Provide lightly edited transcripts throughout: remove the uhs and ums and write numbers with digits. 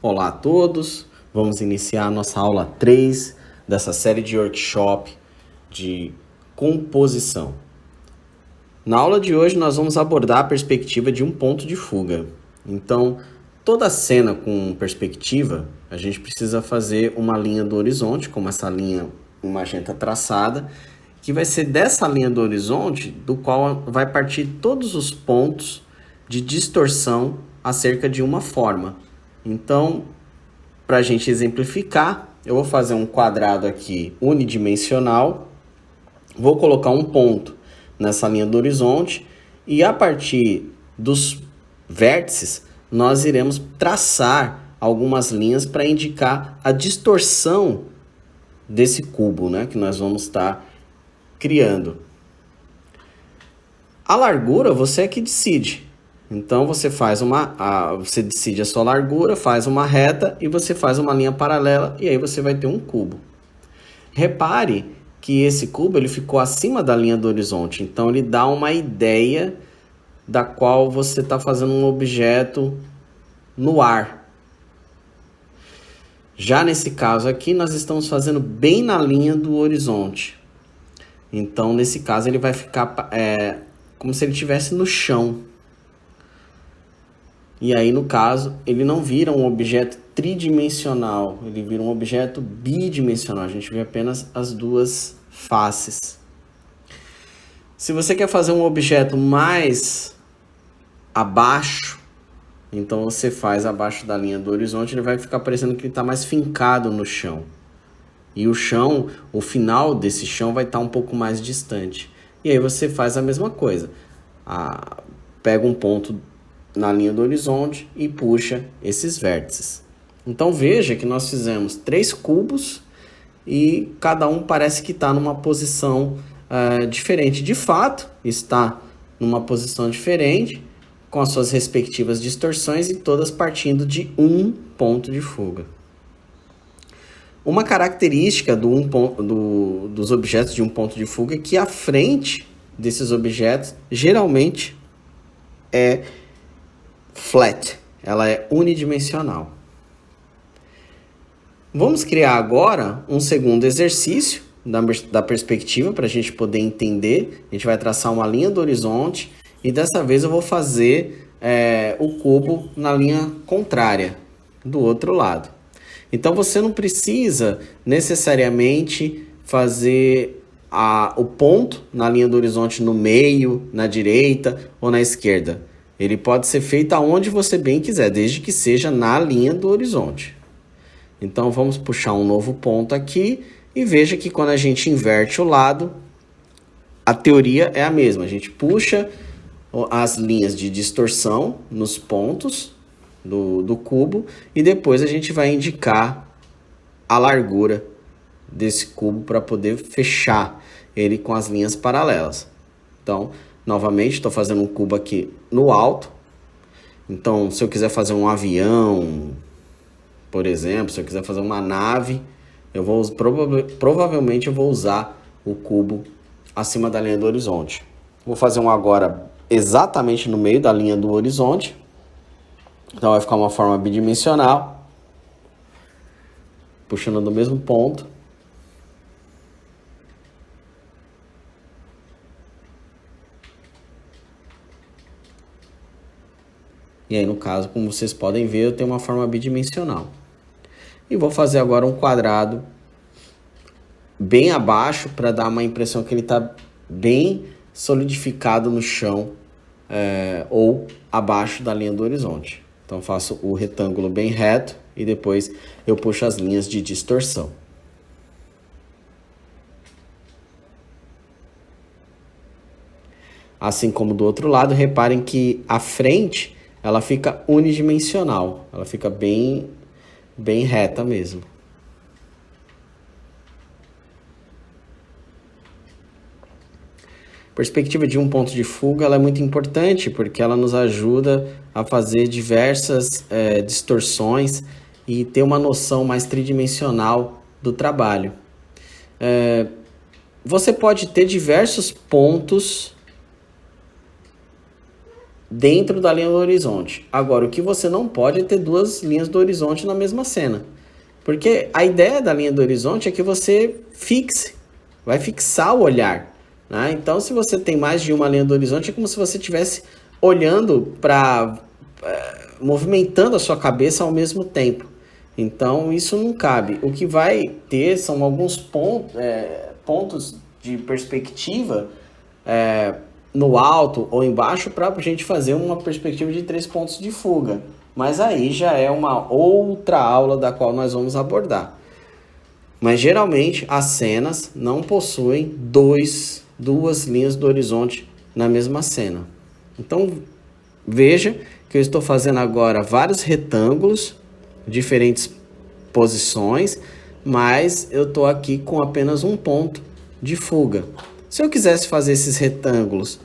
Olá a todos, vamos iniciar a nossa aula 3 dessa série de workshop de composição. Na aula de hoje nós vamos abordar a perspectiva de um ponto de fuga. Então, toda cena com perspectiva, a gente precisa fazer uma linha do horizonte, como essa linha em magenta traçada, que vai ser dessa linha do horizonte do qual vai partir todos os pontos de distorção acerca de uma forma. Então, para a gente exemplificar, eu vou fazer um quadrado aqui unidimensional, vou colocar um ponto nessa linha do horizonte e a partir dos vértices nós iremos traçar algumas linhas para indicar a distorção desse cubo, né, que nós vamos estar criando. A largura você é que decide. Então, você decide a sua largura, faz uma reta e você faz uma linha paralela e aí você vai ter um cubo. Repare que esse cubo ele ficou acima da linha do horizonte, então ele dá uma ideia da qual você está fazendo um objeto no ar. Já nesse caso aqui, nós estamos fazendo bem na linha do horizonte. Então, nesse caso, ele vai ficar como se ele estivesse no chão. E aí, no caso, ele não vira um objeto tridimensional, ele vira um objeto bidimensional. A gente vê apenas as duas faces. Se você quer fazer um objeto mais abaixo, então você faz abaixo da linha do horizonte, ele vai ficar parecendo que ele está mais fincado no chão. E o chão, o final desse chão vai estar um pouco mais distante. E aí você faz a mesma coisa. Pega um ponto na linha do horizonte e puxa esses vértices. Então veja que nós fizemos 3 cubos e cada um parece que está numa posição diferente. De fato, está numa posição diferente, com as suas respectivas distorções e todas partindo de um ponto de fuga. Uma característica dos objetos de um ponto de fuga é que a frente desses objetos geralmente é flat, ela é unidimensional. Vamos criar agora um segundo exercício da perspectiva para a gente poder entender. A gente vai traçar uma linha do horizonte e dessa vez eu vou fazer o cubo na linha contrária, do outro lado. Então você não precisa necessariamente fazer o ponto na linha do horizonte no meio, na direita ou na esquerda. Ele pode ser feito aonde você bem quiser, desde que seja na linha do horizonte. Então, vamos puxar um novo ponto aqui e veja que quando a gente inverte o lado, a teoria é a mesma. A gente puxa as linhas de distorção nos pontos do cubo e depois a gente vai indicar a largura desse cubo para poder fechar ele com as linhas paralelas. Então, novamente, estou fazendo um cubo aqui no alto. Então, se eu quiser fazer um avião, por exemplo, se eu quiser fazer uma nave, provavelmente eu vou usar o cubo acima da linha do horizonte. Vou fazer um agora exatamente no meio da linha do horizonte. Então, vai ficar uma forma bidimensional, puxando do mesmo ponto. E aí, no caso, como vocês podem ver, eu tenho uma forma bidimensional. E vou fazer agora um quadrado bem abaixo para dar uma impressão que ele está bem solidificado no chão ou abaixo da linha do horizonte. Então, faço o retângulo bem reto e depois eu puxo as linhas de distorção. Assim como do outro lado, reparem que a frente ela fica unidimensional, ela fica bem reta mesmo. A perspectiva de um ponto de fuga ela é muito importante porque ela nos ajuda a fazer diversas distorções e ter uma noção mais tridimensional do trabalho. Você pode ter diversos pontos dentro da linha do horizonte. Agora, o que você não pode é ter duas linhas do horizonte na mesma cena. Porque a ideia da linha do horizonte é que você vai fixar o olhar, né? Então, se você tem mais de uma linha do horizonte, é como se você estivesse olhando movimentando a sua cabeça ao mesmo tempo. Então, isso não cabe. O que vai ter são alguns pontos de perspectiva no alto ou embaixo para a gente fazer uma perspectiva de 3 pontos de fuga. Mas aí já é uma outra aula da qual nós vamos abordar. Mas geralmente as cenas não possuem duas linhas do horizonte na mesma cena. Então veja que eu estou fazendo agora vários retângulos, diferentes posições, mas eu estou aqui com apenas um ponto de fuga. Se eu quisesse fazer esses retângulos,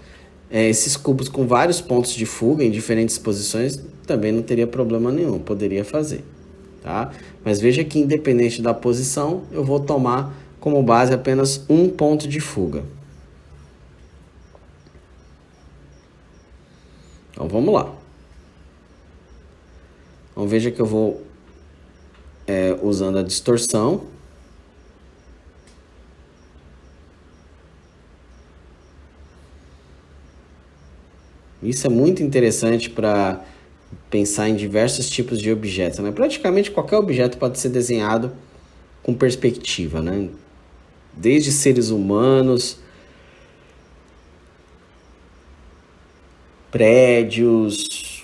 esses cubos com vários pontos de fuga em diferentes posições, também não teria problema nenhum, poderia fazer, tá? Mas veja que independente da posição, eu vou tomar como base apenas um ponto de fuga. Então vamos lá. Então veja que eu vou usando a distorção. Isso é muito interessante para pensar em diversos tipos de objetos, né? Praticamente qualquer objeto pode ser desenhado com perspectiva, né? Desde seres humanos, prédios,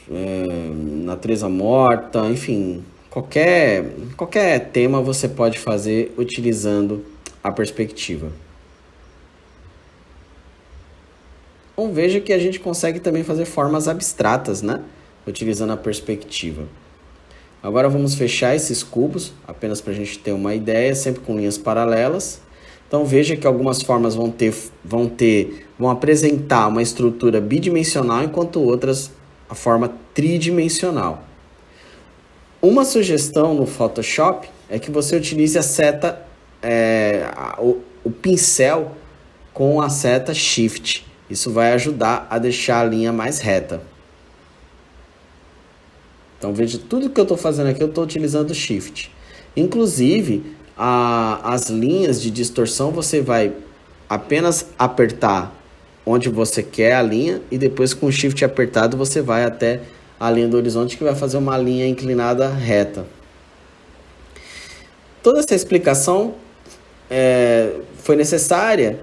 natureza morta, enfim, qualquer tema você pode fazer utilizando a perspectiva. Então veja que a gente consegue também fazer formas abstratas, né? Utilizando a perspectiva. Agora vamos fechar esses cubos, apenas para a gente ter uma ideia, sempre com linhas paralelas. Então veja que algumas formas vão apresentar uma estrutura bidimensional, enquanto outras a forma tridimensional. Uma sugestão no Photoshop é que você utilize a seta, o pincel com a seta Shift. Isso vai ajudar a deixar a linha mais reta. Então veja, tudo que eu estou fazendo aqui eu estou utilizando o Shift. Inclusive, as linhas de distorção você vai apenas apertar onde você quer a linha e depois com o Shift apertado você vai até a linha do horizonte que vai fazer uma linha inclinada reta. Toda essa explicação foi necessária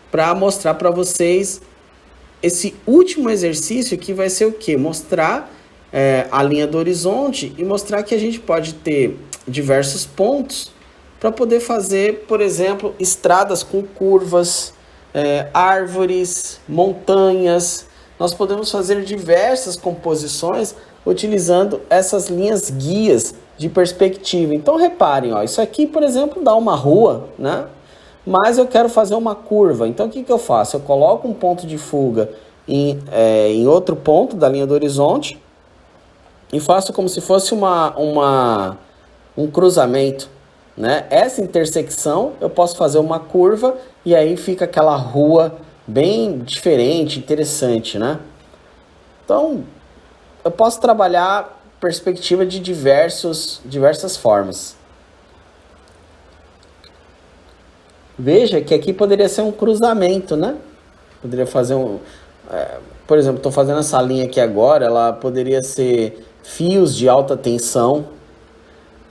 para mostrar para vocês esse último exercício que vai ser o quê? Mostrar a linha do horizonte e mostrar que a gente pode ter diversos pontos para poder fazer, por exemplo, estradas com curvas, árvores, montanhas. Nós podemos fazer diversas composições utilizando essas linhas guias de perspectiva. Então reparem, ó, isso aqui, por exemplo, dá uma rua, né? Mas eu quero fazer uma curva. Então o que eu faço? Eu coloco um ponto de fuga em outro ponto da linha do horizonte e faço como se fosse um cruzamento, né? Essa intersecção eu posso fazer uma curva e aí fica aquela rua bem diferente, interessante, né? Então eu posso trabalhar perspectiva de diversas formas. Veja que aqui poderia ser um cruzamento, né? Poderia fazer por exemplo, estou fazendo essa linha aqui agora, ela poderia ser fios de alta tensão.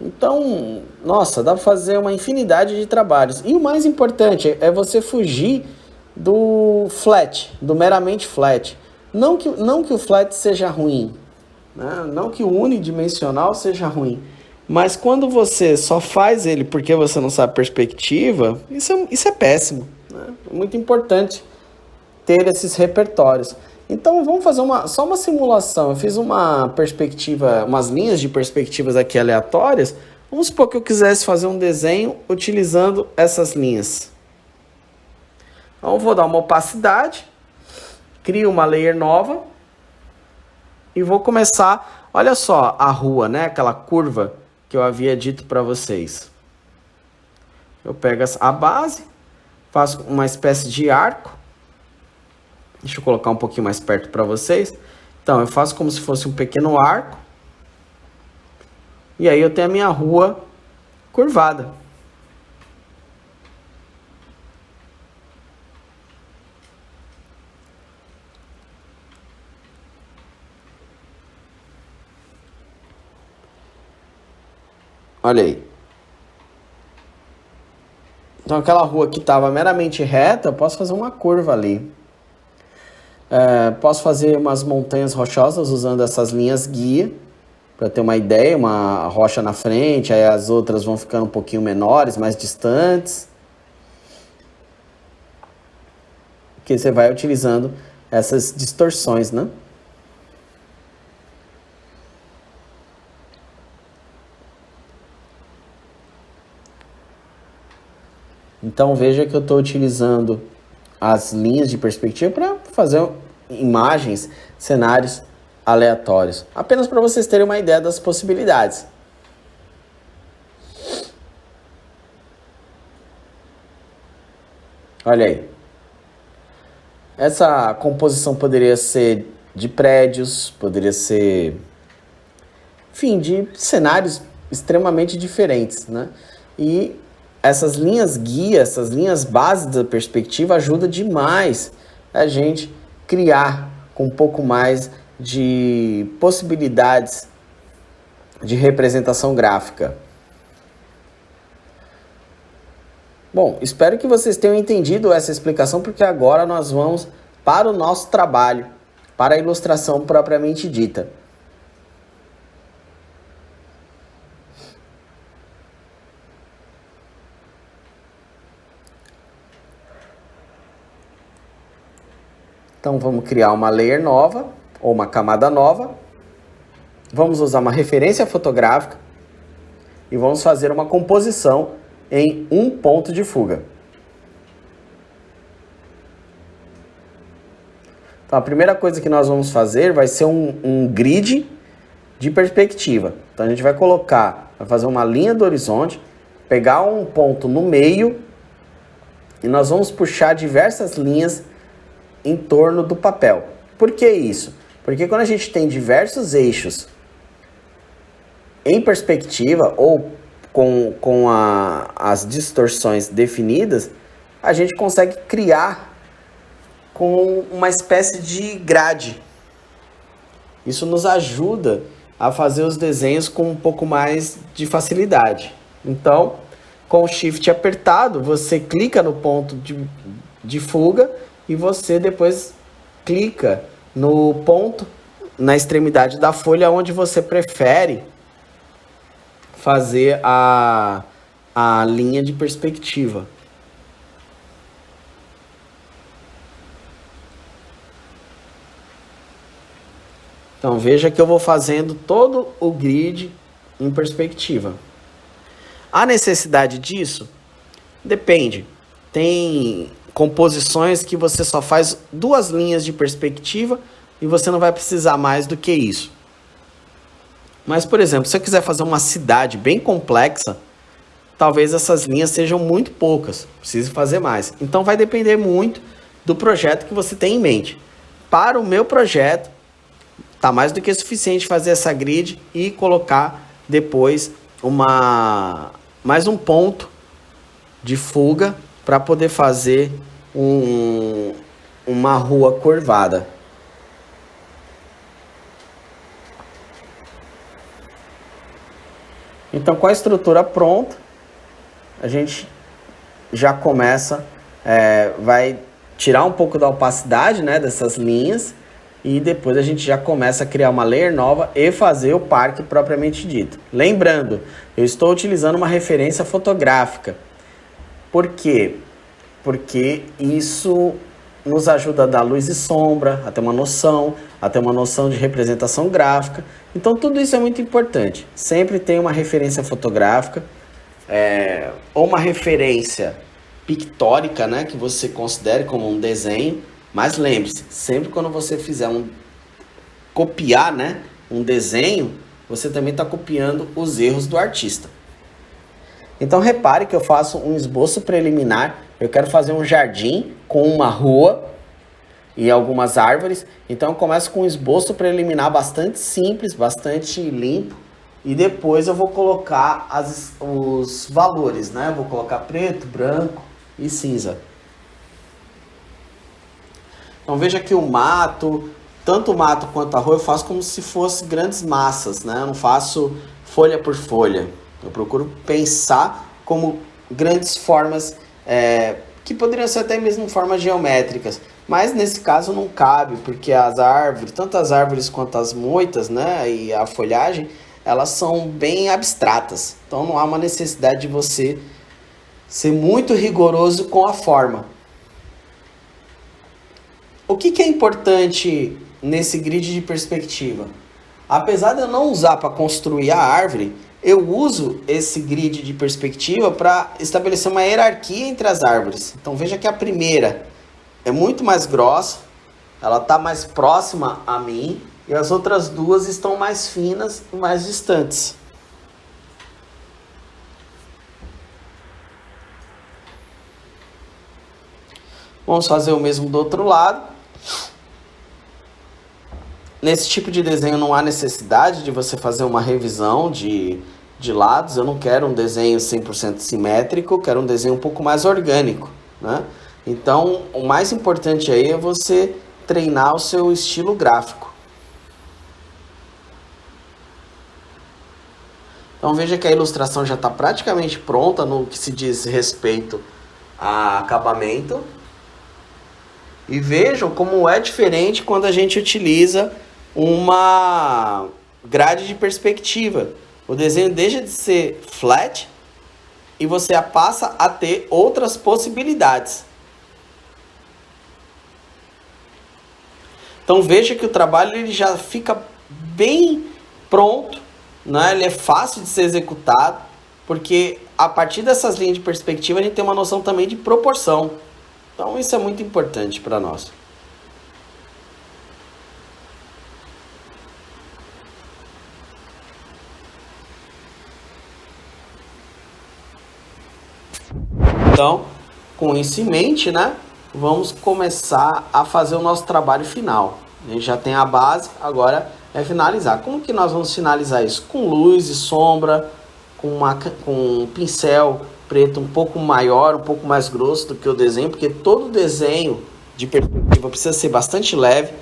Então, nossa, dá para fazer uma infinidade de trabalhos. E o mais importante é você fugir do flat, do meramente flat. Não que o flat seja ruim, né? Não que o unidimensional seja ruim. Mas quando você só faz ele porque você não sabe perspectiva, isso é péssimo, né? É muito importante ter esses repertórios. Então vamos fazer só uma simulação. Eu fiz umas linhas de perspectivas aqui aleatórias. Vamos supor que eu quisesse fazer um desenho utilizando essas linhas. Então eu vou dar uma opacidade, crio uma layer nova e vou começar. Olha só a rua, né? Aquela curva que eu havia dito para vocês. Eu pego a base, faço uma espécie de arco. Deixa eu colocar um pouquinho mais perto para vocês. Então, eu faço como se fosse um pequeno arco. E aí eu tenho a minha rua curvada. Olha aí. Então aquela rua que estava meramente reta, eu posso fazer uma curva ali. Posso fazer umas montanhas rochosas usando essas linhas guia, para ter uma ideia, uma rocha na frente, aí as outras vão ficando um pouquinho menores, mais distantes. Porque você vai utilizando essas distorções, né? Então veja que eu estou utilizando as linhas de perspectiva para fazer imagens, cenários aleatórios. Apenas para vocês terem uma ideia das possibilidades. Olha aí. Essa composição poderia ser de prédios, poderia ser, enfim, de cenários extremamente diferentes, né? E essas linhas guia, essas linhas base da perspectiva ajudam demais a gente criar com um pouco mais de possibilidades de representação gráfica. Bom, espero que vocês tenham entendido essa explicação, porque agora nós vamos para o nosso trabalho, para a ilustração propriamente dita. Então vamos criar uma layer nova, ou uma camada nova. Vamos usar uma referência fotográfica e vamos fazer uma composição em um ponto de fuga. Então a primeira coisa que nós vamos fazer vai ser um grid de perspectiva. Então a gente vai fazer uma linha do horizonte, pegar um ponto no meio e nós vamos puxar diversas linhas em torno do papel. Por que isso? Porque quando a gente tem diversos eixos em perspectiva ou com as distorções definidas, a gente consegue criar com uma espécie de grade. Isso nos ajuda a fazer os desenhos com um pouco mais de facilidade. Então, com o Shift apertado, você clica no ponto de fuga e você depois clica no ponto na extremidade da folha onde você prefere fazer a linha de perspectiva. Então veja que eu vou fazendo todo o grid em perspectiva. A necessidade disso depende. Tem composições que você só faz 2 linhas de perspectiva e você não vai precisar mais do que isso. Mas, por exemplo, se eu quiser fazer uma cidade bem complexa, talvez essas linhas sejam muito poucas, precise fazer mais. Então vai depender muito do projeto que você tem em mente. Para o meu projeto, tá mais do que suficiente fazer essa grid e colocar depois mais um ponto de fuga para poder fazer uma rua curvada. Então, com a estrutura pronta, a gente já começa, vai tirar um pouco da opacidade, né, dessas linhas, e depois a gente já começa a criar uma layer nova e fazer o parque propriamente dito. Lembrando, eu estou utilizando uma referência fotográfica. Por quê? Porque isso nos ajuda a dar luz e sombra, a ter uma noção de representação gráfica. Então tudo isso é muito importante. Sempre tem uma referência fotográfica, ou uma referência pictórica, né, que você considere como um desenho. Mas lembre-se, sempre quando você fizer copiar, né, um desenho, você também está copiando os erros do artista. Então repare que eu faço um esboço preliminar. Eu quero fazer um jardim com uma rua. e algumas árvores. Então eu começo com um esboço preliminar bastante simples, bastante limpo. E depois eu vou colocar os valores, né? Eu vou colocar preto, branco e cinza. Então veja que o mato, tanto o mato quanto a rua, eu faço como se fosse grandes massas, né? Eu não faço folha por folha. Eu procuro pensar como grandes formas, que poderiam ser até mesmo formas geométricas. Mas nesse caso não cabe, porque as árvores, tanto as árvores quanto as moitas, né? E a folhagem, elas são bem abstratas. Então não há uma necessidade de você ser muito rigoroso com a forma. O que é importante nesse grid de perspectiva? Apesar de eu não usar para construir a árvore, eu uso esse grid de perspectiva para estabelecer uma hierarquia entre as árvores. Então veja que a primeira é muito mais grossa, ela está mais próxima a mim, e as outras duas estão mais finas e mais distantes. Vamos fazer o mesmo do outro lado. Nesse tipo de desenho não há necessidade de você fazer uma revisão de lados. Eu não quero um desenho 100% simétrico, eu quero um desenho um pouco mais orgânico, né? Então, o mais importante aí é você treinar o seu estilo gráfico. Então veja que a ilustração já está praticamente pronta no que se diz respeito a acabamento. E vejam como é diferente quando a gente utiliza uma grade de perspectiva. O desenho deixa de ser flat e você passa a ter outras possibilidades. Então veja que o trabalho ele já fica bem pronto, né? Ele é fácil de ser executado, porque a partir dessas linhas de perspectiva a gente tem uma noção também de proporção. Então isso é muito importante para nós. Então, com isso em mente, né, vamos começar a fazer o nosso trabalho final. A gente já tem a base, agora é finalizar. Como que nós vamos finalizar isso? Com luz e sombra, com um pincel preto um pouco maior, um pouco mais grosso do que o desenho, porque todo desenho de perspectiva precisa ser bastante leve,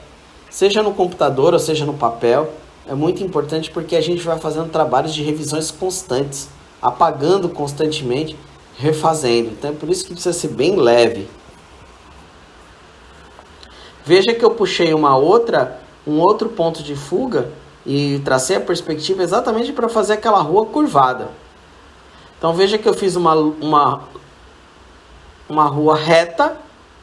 seja no computador ou seja no papel. É muito importante porque a gente vai fazendo trabalhos de revisões constantes, apagando constantemente, refazendo. Então é por isso que precisa ser bem leve. Veja que eu puxei um outro ponto de fuga e tracei a perspectiva exatamente para fazer aquela rua curvada. Então veja que eu fiz uma rua reta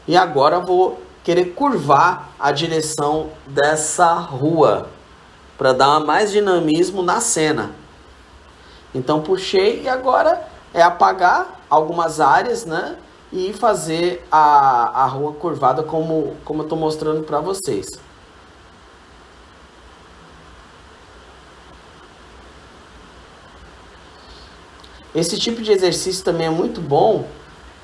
e agora vou querer curvar a direção dessa rua para dar mais dinamismo na cena. Então puxei e agora é apagar algumas áreas, né? E fazer a rua curvada como eu estou mostrando para vocês. Esse tipo de exercício também é muito bom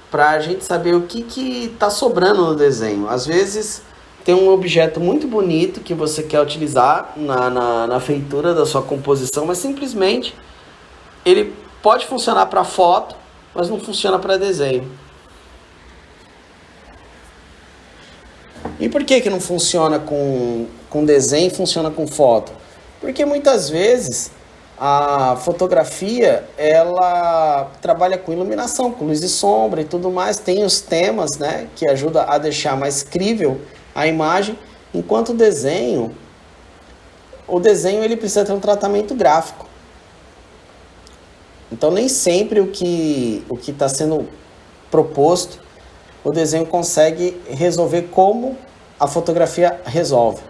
para a gente saber o que está sobrando no desenho. Às vezes tem um objeto muito bonito que você quer utilizar na feitura da sua composição, mas simplesmente ele pode funcionar para foto, mas não funciona para desenho. E por que não funciona com desenho e funciona com foto? Porque muitas vezes a fotografia ela trabalha com iluminação, com luz e sombra e tudo mais, tem os temas, né, que ajuda a deixar mais crível a imagem, enquanto o desenho ele precisa ter um tratamento gráfico. Então nem sempre o que está sendo proposto o desenho consegue resolver como a fotografia resolve.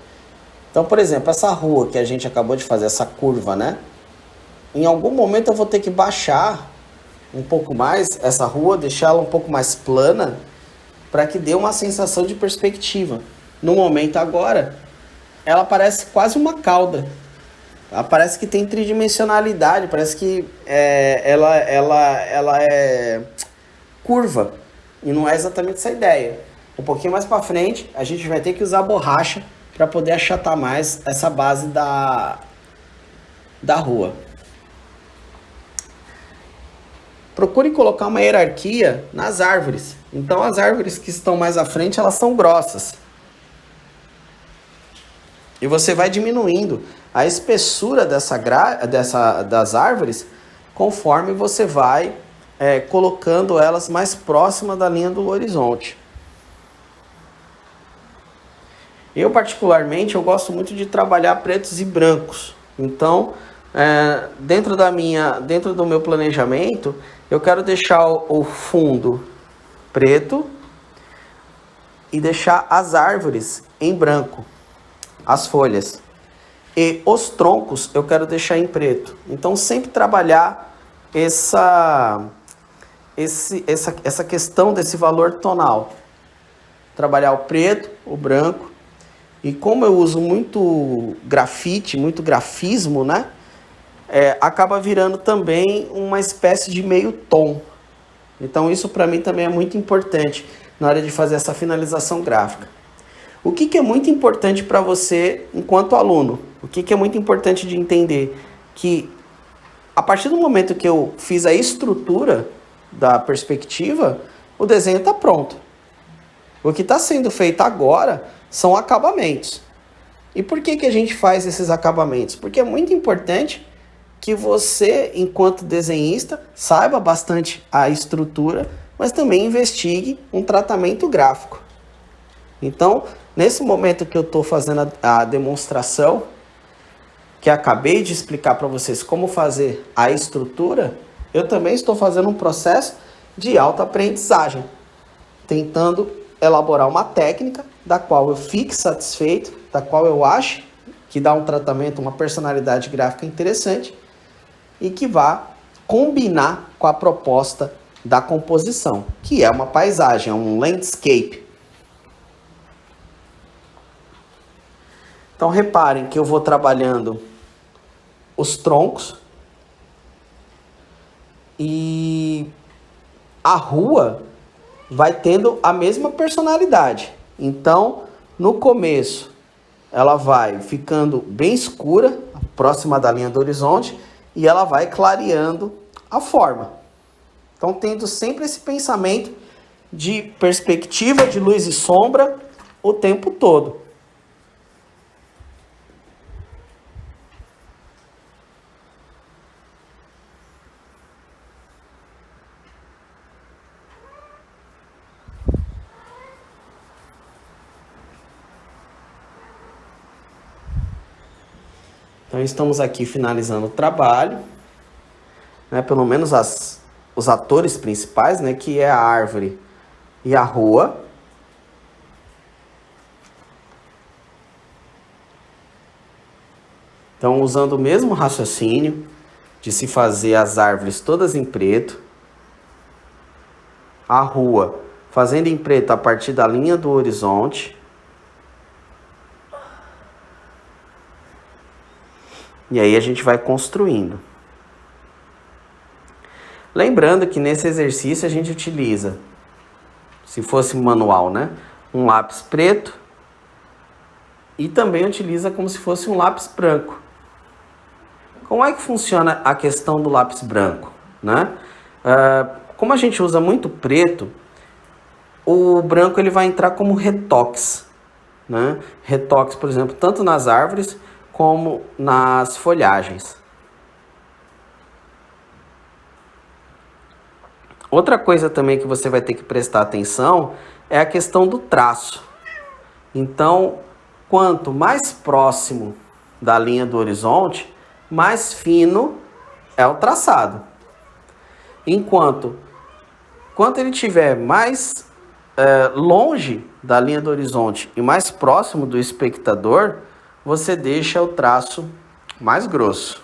Então, por exemplo, essa rua que a gente acabou de fazer, essa curva, né? Em algum momento eu vou ter que baixar um pouco mais essa rua, deixá-la um pouco mais plana, para que dê uma sensação de perspectiva. No momento agora, ela parece quase uma cauda. Ela parece que tem tridimensionalidade, parece que ela é curva. E não é exatamente essa a ideia. Um pouquinho mais para frente, a gente vai ter que usar borracha para poder achatar mais essa base da rua. Procure colocar uma hierarquia nas árvores. Então, as árvores que estão mais à frente, elas são grossas. E você vai diminuindo a espessura das árvores conforme você vai colocando elas mais próximas da linha do horizonte. Eu, particularmente, eu gosto muito de trabalhar pretos e brancos. Então, dentro do meu planejamento, eu quero deixar o fundo preto e deixar as árvores em branco, as folhas. E os troncos eu quero deixar em preto. Então, sempre trabalhar essa questão desse valor tonal. Trabalhar o preto, o branco. E como eu uso muito grafite, muito grafismo, né? Acaba virando também uma espécie de meio tom. Então isso para mim também é muito importante na hora de fazer essa finalização gráfica. O que é muito importante para você enquanto aluno? O que é muito importante de entender? Que a partir do momento que eu fiz a estrutura da perspectiva, o desenho está pronto. O que está sendo feito agora são acabamentos. E por que a gente faz esses acabamentos? Porque é muito importante que você, enquanto desenhista, saiba bastante a estrutura, mas também investigue um tratamento gráfico. Então, nesse momento que eu estou fazendo a demonstração, que acabei de explicar para vocês como fazer a estrutura, eu também estou fazendo um processo de autoaprendizagem, tentando elaborar uma técnica da qual eu fique satisfeito, da qual eu acho que dá um tratamento, uma personalidade gráfica interessante e que vá combinar com a proposta da composição, que é uma paisagem, é um landscape. Então reparem que eu vou trabalhando os troncos e a rua vai tendo a mesma personalidade. Então, no começo, ela vai ficando bem escura, próxima da linha do horizonte, e ela vai clareando a forma. Então, tendo sempre esse pensamento de perspectiva de luz e sombra o tempo todo. Então, estamos aqui finalizando o trabalho, né? Pelo menos os atores principais, né? Que é a árvore e a rua. Então, usando o mesmo raciocínio de se fazer as árvores todas em preto, a rua fazendo em preto a partir da linha do horizonte, e aí a gente vai construindo. Lembrando que nesse exercício a gente utiliza, se fosse manual, né? Um lápis preto e também utiliza como se fosse um lápis branco. Como é que funciona a questão do lápis branco, né? Como a gente usa muito preto, o branco ele vai entrar como retoques, né? Retoques, por exemplo, tanto nas árvores como nas folhagens. Outra coisa também que você vai ter que prestar atenção é a questão do traço. Então, quanto mais próximo da linha do horizonte, mais fino é o traçado. Quanto ele estiver mais longe da linha do horizonte e mais próximo do espectador, você deixa o traço mais grosso.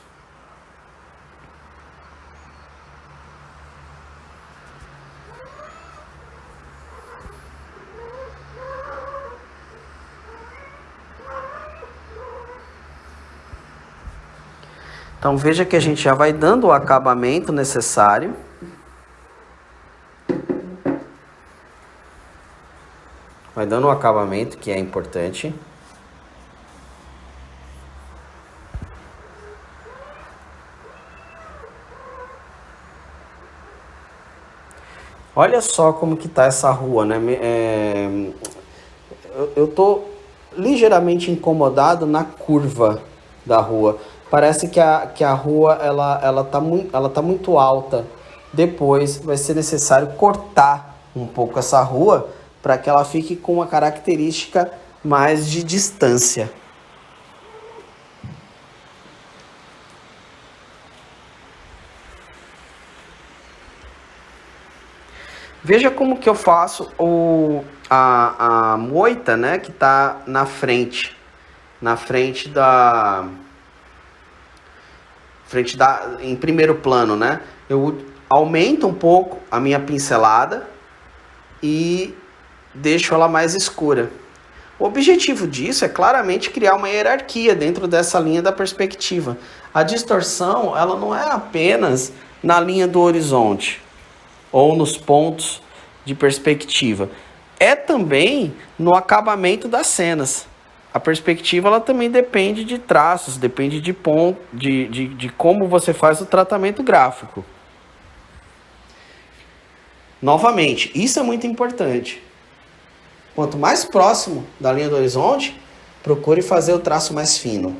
Então veja que a gente já vai dando o acabamento necessário. vai dando um acabamento que é importante. Olha só como que tá essa rua, né? Eu tô ligeiramente incomodado na curva da rua. Parece que a rua ela tá muito alta. Depois vai ser necessário cortar um pouco essa rua para que ela fique com uma característica mais de distância. Veja como que eu faço a moita, né, que está na frente em primeiro plano, né? Eu aumento um pouco a minha pincelada e deixo ela mais escura. O objetivo disso é claramente criar uma hierarquia dentro dessa linha da perspectiva. A distorção, ela não é apenas na linha do horizonte ou nos pontos de perspectiva. É também no acabamento das cenas. A perspectiva ela também depende de traços, depende de ponto, de como você faz o tratamento gráfico. Novamente, isso é muito importante. Quanto mais próximo da linha do horizonte, procure fazer o traço mais fino.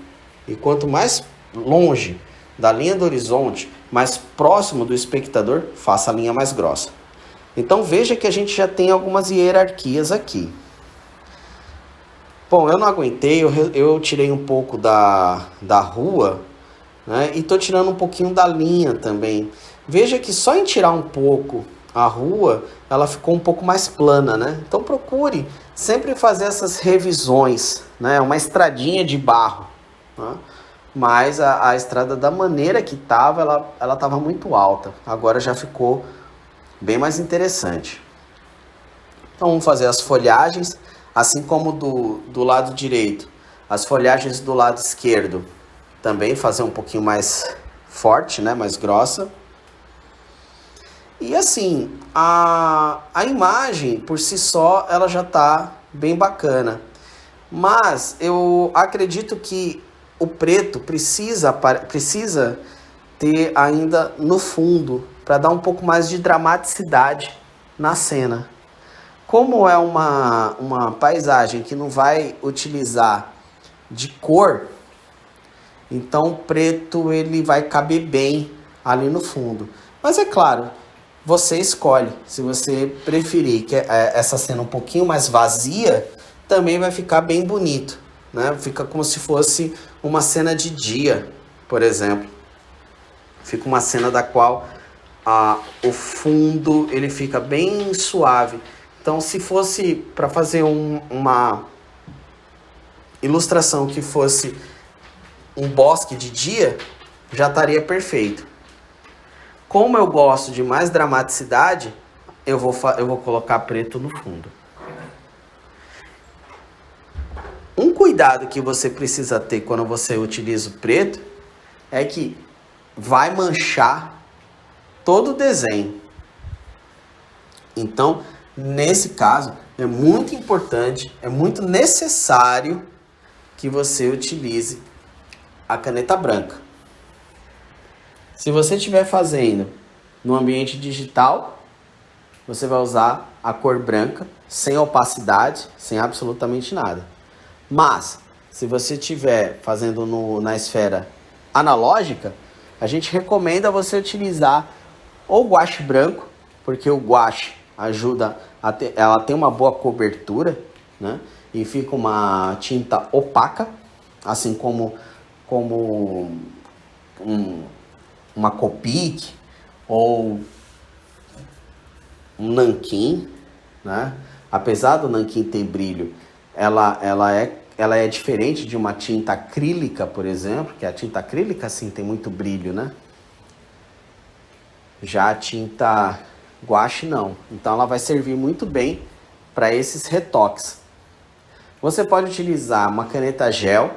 E quanto mais longe da linha do horizonte, mais próximo do espectador, faça a linha mais grossa. Então veja que a gente já tem algumas hierarquias aqui. Bom, eu não aguentei, eu tirei um pouco da rua, né, e estou tirando um pouquinho da linha também. Veja que só em tirar um pouco a rua, ela ficou um pouco mais plana, né? Então procure sempre fazer essas revisões, né? Uma estradinha de barro, né? Mas a estrada da maneira que estava, ela estava muito alta. Agora já ficou bem mais interessante. Então vamos fazer as folhagens, assim como do lado direito. As folhagens do lado esquerdo também fazer um pouquinho mais forte, né? Mais grossa. E assim, a imagem por si só, ela já está bem bacana. Mas eu acredito que o preto precisa ter ainda no fundo, para dar um pouco mais de dramaticidade na cena. Como é uma paisagem que não vai utilizar de cor, então o preto ele vai caber bem ali no fundo. Mas é claro, você escolhe. Se você preferir que essa cena um pouquinho mais vazia, também vai ficar bem bonito, né? Fica como se fosse uma cena de dia, por exemplo. Fica uma cena da qual o fundo ele fica bem suave. Então, se fosse para fazer uma ilustração que fosse um bosque de dia, já estaria perfeito. Como eu gosto de mais dramaticidade, eu vou colocar preto no fundo. Um cuidado que você precisa ter quando você utiliza o preto é que vai manchar todo o desenho. Então, nesse caso, é muito importante, é muito necessário que você utilize a caneta branca. Se você estiver fazendo no ambiente digital, você vai usar a cor branca, sem opacidade, sem absolutamente nada. Mas, se você estiver fazendo na esfera analógica, a gente recomenda você utilizar ou guache branco, porque o guache ajuda ela tem uma boa cobertura, né? E fica uma tinta opaca, assim como uma Copic ou um nanquim, né? Apesar do nanquim ter brilho, ela é diferente de uma tinta acrílica, por exemplo, que a tinta acrílica sim tem muito brilho, né? Já a tinta guache não. Então ela vai servir muito bem para esses retoques. Você pode utilizar uma caneta gel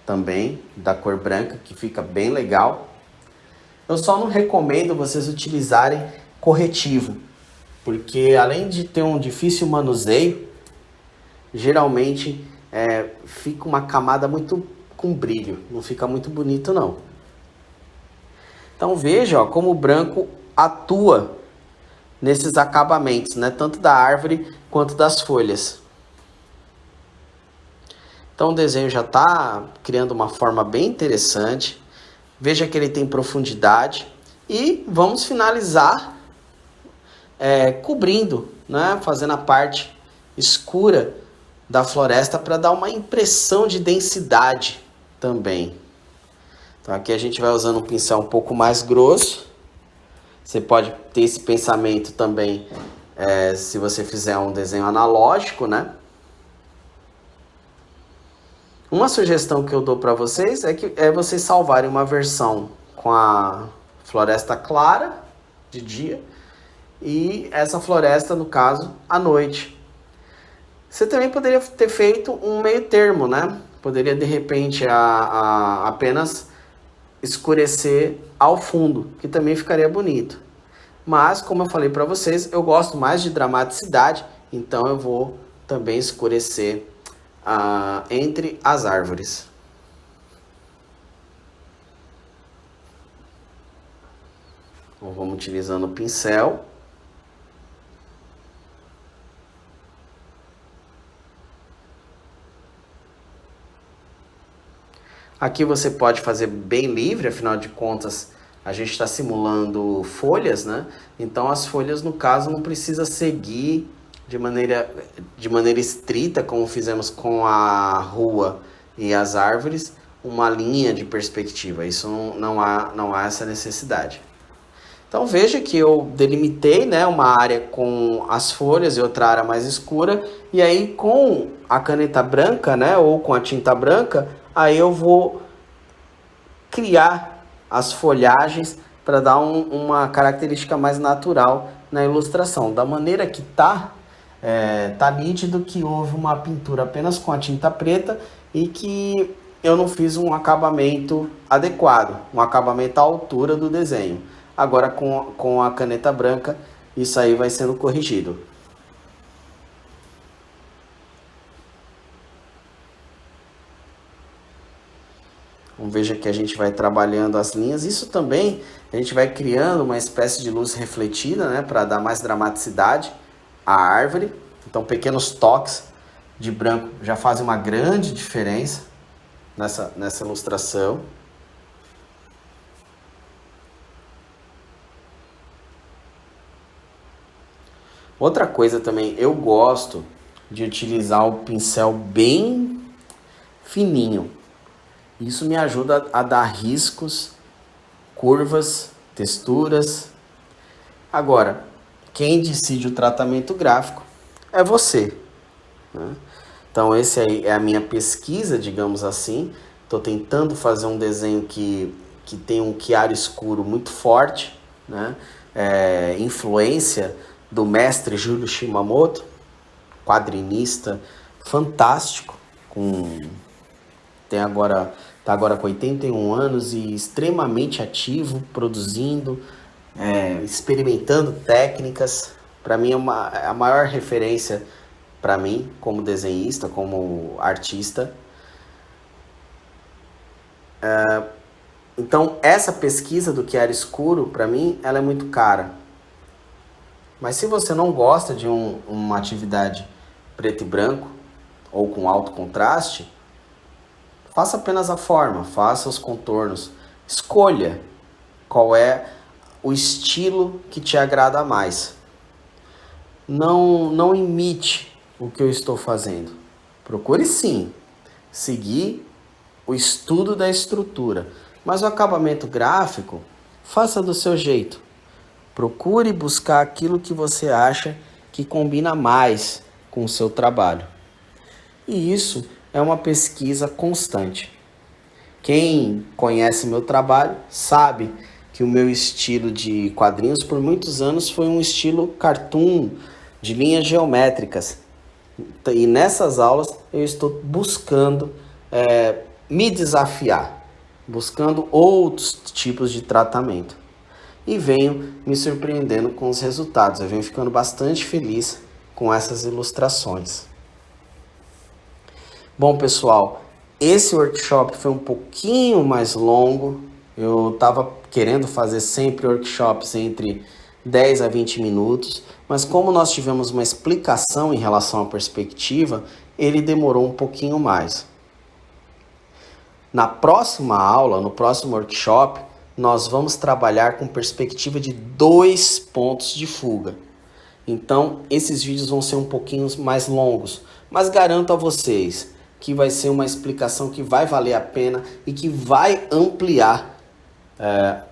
também, da cor branca, que fica bem legal. Eu só não recomendo vocês utilizarem corretivo, porque além de ter um difícil manuseio, geralmente fica uma camada muito com brilho, não fica muito bonito não. Então veja, ó, como o branco atua nesses acabamentos, né? Tanto da árvore quanto das folhas. Então o desenho já está criando uma forma bem interessante. Veja que ele tem profundidade. E vamos finalizar cobrindo, né? Fazendo a parte escura da floresta para dar uma impressão de densidade também. Então aqui a gente vai usando um pincel um pouco mais grosso. Você pode ter esse pensamento também se você fizer um desenho analógico, né? Uma sugestão que eu dou para vocês é vocês salvarem uma versão com a floresta clara, de dia, e essa floresta, no caso, à noite. Você também poderia ter feito um meio termo, né? Poderia, de repente, apenas escurecer ao fundo, que também ficaria bonito. Mas, como eu falei para vocês, eu gosto mais de dramaticidade, então eu vou também escurecer entre as árvores. Então, vamos utilizando o pincel. Aqui você pode fazer bem livre, afinal de contas a gente está simulando folhas, né? Então as folhas, no caso, não precisa seguir de maneira estrita, como fizemos com a rua e as árvores, uma linha de perspectiva. Isso não há essa necessidade. Então veja que eu delimitei, né, uma área com as folhas e outra área mais escura, e aí com a caneta branca, né, ou com a tinta branca, aí eu vou criar as folhagens para dar uma característica mais natural na ilustração. Da maneira que tá nítido que houve uma pintura apenas com a tinta preta e que eu não fiz um acabamento adequado, um acabamento à altura do desenho. Agora com a caneta branca, isso aí vai sendo corrigido. Então, veja que a gente vai trabalhando as linhas. Isso também, a gente vai criando uma espécie de luz refletida, né, para dar mais dramaticidade à árvore. Então, pequenos toques de branco já fazem uma grande diferença nessa ilustração. Outra coisa também, eu gosto de utilizar o pincel bem fininho. Isso me ajuda a dar riscos, curvas, texturas. Agora, quem decide o tratamento gráfico é você, né? Então, esse aí é a minha pesquisa, digamos assim. Estou tentando fazer um desenho que tem um chiaro escuro muito forte, né? Influência do mestre Júlio Shimamoto, quadrinista fantástico, está agora com 81 anos e extremamente ativo, produzindo, experimentando técnicas. Para mim é a maior referência para mim como desenhista, como artista. Então essa pesquisa do chiaro escuro, para mim, ela é muito cara. Mas se você não gosta de uma atividade preto e branco ou com alto contraste, faça apenas a forma, faça os contornos. Escolha qual é o estilo que te agrada mais. Não imite o que eu estou fazendo. Procure sim seguir o estudo da estrutura, mas o acabamento gráfico, faça do seu jeito. Procure buscar aquilo que você acha que combina mais com o seu trabalho. E isso é uma pesquisa constante. Quem conhece meu trabalho sabe que o meu estilo de quadrinhos por muitos anos foi um estilo cartoon, de linhas geométricas. E nessas aulas eu estou buscando me desafiar, buscando outros tipos de tratamento. E venho me surpreendendo com os resultados. Eu venho ficando bastante feliz com essas ilustrações. Bom, pessoal, esse workshop foi um pouquinho mais longo. Eu estava querendo fazer sempre workshops entre 10 a 20 minutos, mas como nós tivemos uma explicação em relação à perspectiva, ele demorou um pouquinho mais. Na próxima aula, no próximo workshop, nós vamos trabalhar com perspectiva de 2 pontos de fuga. Então, esses vídeos vão ser um pouquinho mais longos, mas garanto a vocês que vai ser uma explicação que vai valer a pena e que vai ampliar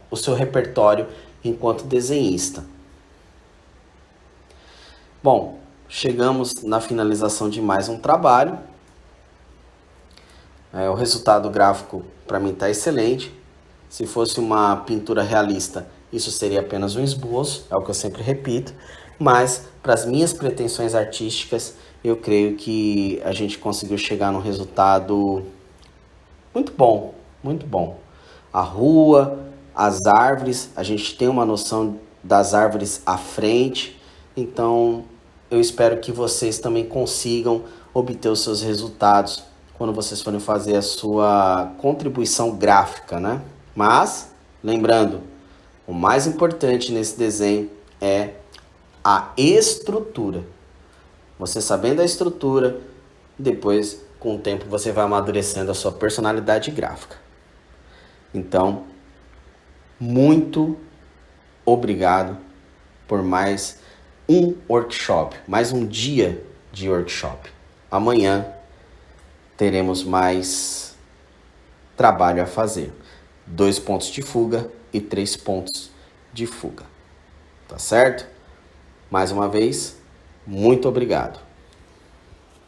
o seu repertório enquanto desenhista. Bom, chegamos na finalização de mais um trabalho. O resultado gráfico para mim está excelente. Se fosse uma pintura realista, isso seria apenas um esboço, é o que eu sempre repito. Mas, para as minhas pretensões artísticas, eu creio que a gente conseguiu chegar num resultado muito bom, muito bom. A rua, as árvores, a gente tem uma noção das árvores à frente. Então, eu espero que vocês também consigam obter os seus resultados quando vocês forem fazer a sua contribuição gráfica, né? Mas, lembrando, o mais importante nesse desenho é a estrutura. Você sabendo a estrutura, depois, com o tempo, você vai amadurecendo a sua personalidade gráfica. Então, muito obrigado por mais um workshop, mais um dia de workshop. Amanhã teremos mais trabalho a fazer. 2 pontos de fuga e 3 pontos de fuga. Tá certo? Mais uma vez, muito obrigado.